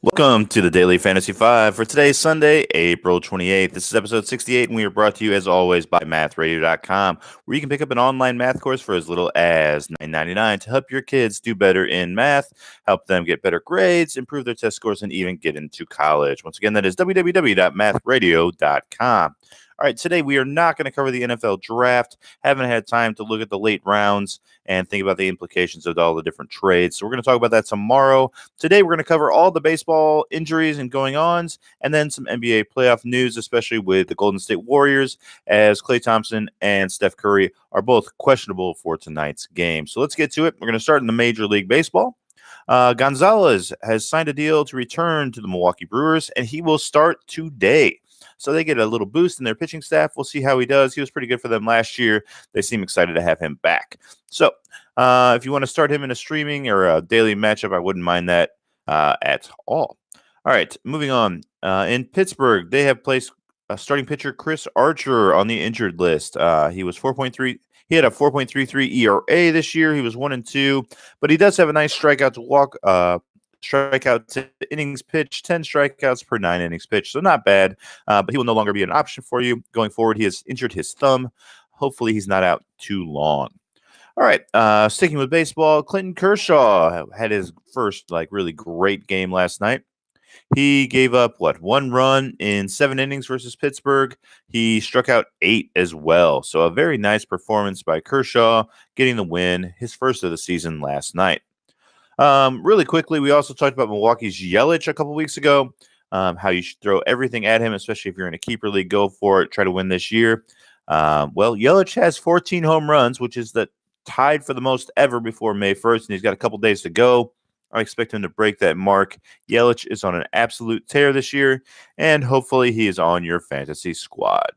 Welcome to the Daily Fantasy 5 for today's Sunday, April 28th. This is episode 68, and we are brought to you, as always, by mathradio.com, where you can pick up an online math course for as little as $9.99 to help your kids do better in math, help them get better grades, improve their test scores, and even get into college. Once again, that is www.mathradio.com. All right, today we are not going to cover the NFL draft. Haven't had time to look at the late rounds and think about the implications of all the different trades. So we're going to talk about that tomorrow. Today we're going to cover all the baseball injuries and going-ons, and then some NBA playoff news, especially with the Golden State Warriors, as Klay Thompson and Steph Curry are both questionable for tonight's game. So let's get to it. We're going to start in the Major League Baseball. Gonzalez has signed a deal to return to the Milwaukee Brewers, and he will start today. So they get a little boost in their pitching staff. We'll see how he does. He was pretty good for them last year. They seem excited to have him back. So if you want to start him in a streaming or a daily matchup, I wouldn't mind that at all. All right, moving on. In Pittsburgh, they have placed starting pitcher Chris Archer on the injured list. He was 4.3. He had a 4.33 ERA this year. He was 1-2, but he does have a nice strikeout to walk. Strikeout to innings pitched, 10 strikeouts per 9 innings pitched. So not bad, but he will no longer be an option for you going forward. He has injured his thumb. Hopefully he's not out too long. All right, sticking with baseball, Clinton Kershaw had his first really great game last night. He gave up, one run in 7 innings versus Pittsburgh. He struck out 8 as well. So a very nice performance by Kershaw, getting the win, his first of the season last night. Really quickly, we also talked about Milwaukee's Yelich a couple weeks ago, how you should throw everything at him, especially if you're in a keeper league. Go for it. Try to win this year. Yelich has 14 home runs, which is tied for the most ever before May 1st, and he's got a couple days to go. I expect him to break that mark. Yelich is on an absolute tear this year, and hopefully he is on your fantasy squad.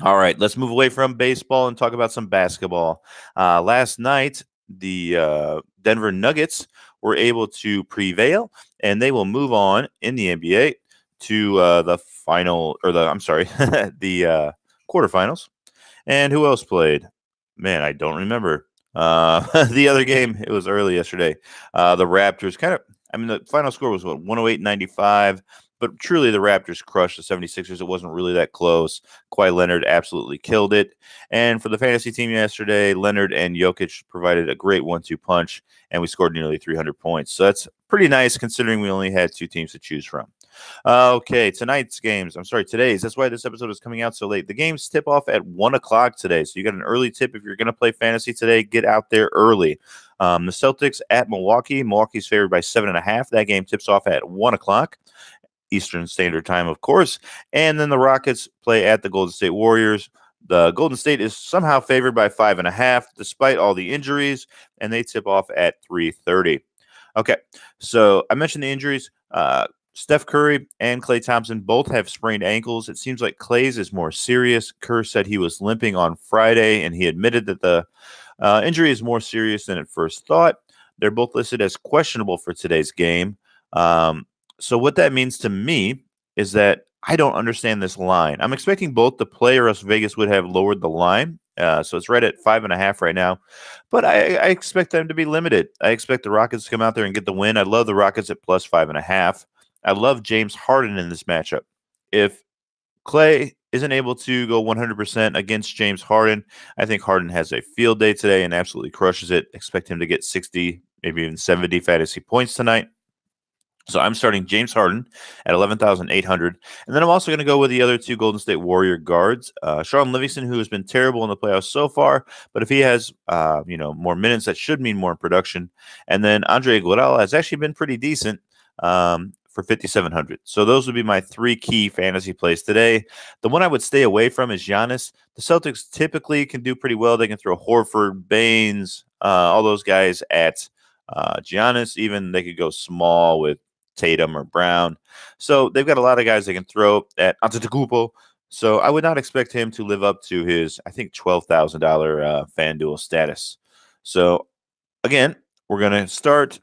All right, let's move away from baseball and talk about some basketball. Last night, the Denver Nuggets were able to prevail, and they will move on in the NBA to the the quarterfinals. And who else played? Man, I don't remember. The other game, it was early yesterday. The Raptors the final score was 108-95, but truly the Raptors crushed the 76ers. It wasn't really that close. Kawhi Leonard absolutely killed it. And for the fantasy team yesterday, Leonard and Jokic provided a great 1-2 punch, and we scored nearly 300 points. So that's pretty nice considering we only had 2 teams to choose from. Okay, today's. That's why this episode is coming out so late. The games tip off at 1 o'clock today. So you got an early tip. If you're going to play fantasy today, get out there early. The Celtics at Milwaukee. Milwaukee's favored by 7.5. That game tips off at 1 o'clock. Eastern Standard Time, of course. And then the Rockets play at the Golden State Warriors. The Golden State is somehow favored by 5.5, despite all the injuries, and they tip off at 3:30. Okay, so I mentioned the injuries. Steph Curry and Klay Thompson both have sprained ankles. It seems like Klay's is more serious. Kerr said he was limping on Friday, and he admitted that the injury is more serious than at first thought. They're both listed as questionable for today's game. So what that means to me is that I don't understand this line. I'm expecting both the play or else Vegas would have lowered the line. So it's right at 5.5 right now. But I expect them to be limited. I expect the Rockets to come out there and get the win. I love the Rockets at plus 5.5. I love James Harden in this matchup. If Klay isn't able to go 100% against James Harden, I think Harden has a field day today and absolutely crushes it. Expect him to get 60, maybe even 70 fantasy points tonight. So I'm starting James Harden at 11,800. And then I'm also going to go with the other 2 Golden State Warrior guards. Sean Livingston, who has been terrible in the playoffs so far, but if he has more minutes, that should mean more production. And then Andre Iguodala has actually been pretty decent for 5,700. So those would be my 3 key fantasy plays today. The one I would stay away from is Giannis. The Celtics typically can do pretty well. They can throw Horford, Baines, all those guys at Giannis. Even they could go small with Tatum or Brown. So they've got a lot of guys they can throw at Antetokounmpo. So I would not expect him to live up to his, I think, $12,000 FanDuel status. So again, we're going to start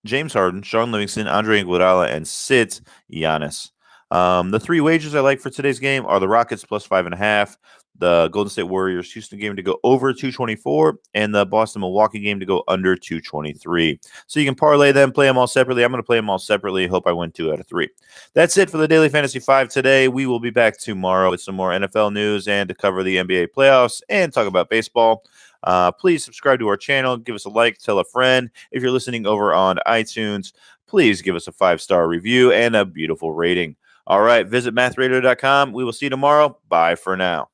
James Harden, Sean Livingston, Andre Iguodala, and sit Giannis. The 3 wagers I like for today's game are the Rockets plus 5.5, the Golden State Warriors Houston game to go over 224, and the Boston Milwaukee game to go under 223. So you can parlay them, play them all separately. I'm going to play them all separately. Hope I win 2 out of 3. That's it for the Daily Fantasy 5 today. We will be back tomorrow with some more NFL news and to cover the NBA playoffs and talk about baseball. Please subscribe to our channel. Give us a like. Tell a friend. If you're listening over on iTunes, please give us a 5-star review and a beautiful rating. All right, visit mathradar.com. We will see you tomorrow. Bye for now.